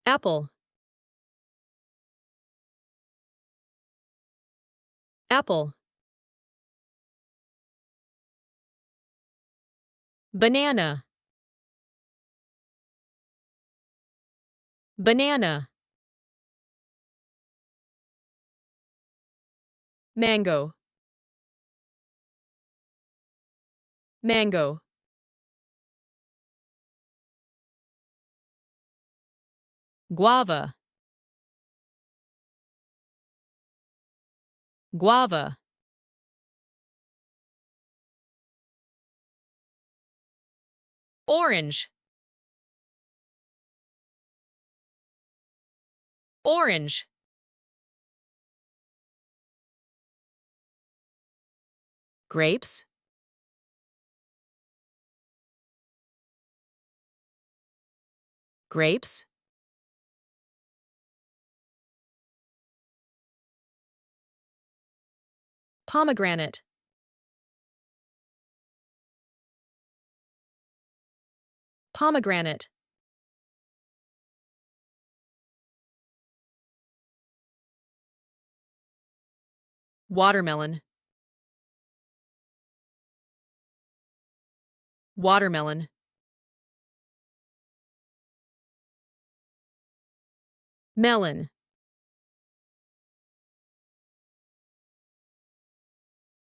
Apple. Apple. Banana. Banana. Mango. Mango. Guava. Guava. Orange. Orange. Grapes. Grapes. Pomegranate. Pomegranate. Watermelon. Watermelon. Melon.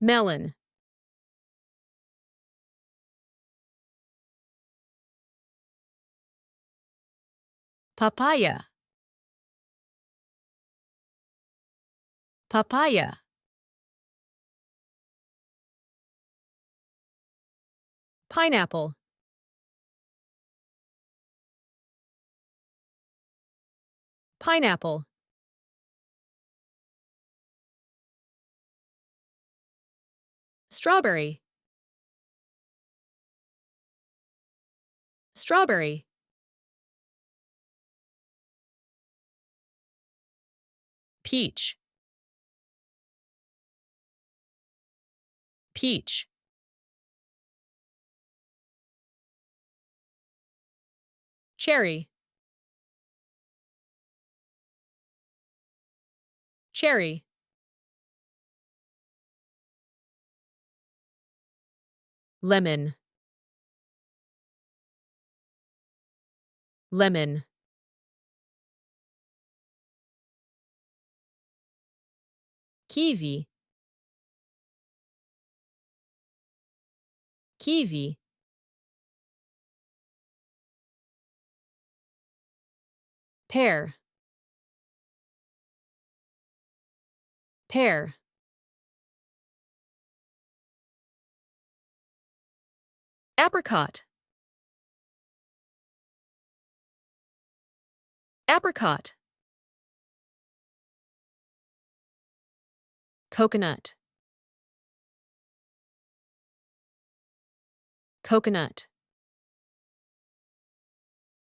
Melon. Papaya. Papaya. Pineapple. Pineapple. Strawberry. Strawberry. Peach. Peach. Cherry. Cherry. Lemon. Lemon. Kiwi. Kiwi. Pear. Pear. Apricot. Apricot. Coconut. Coconut.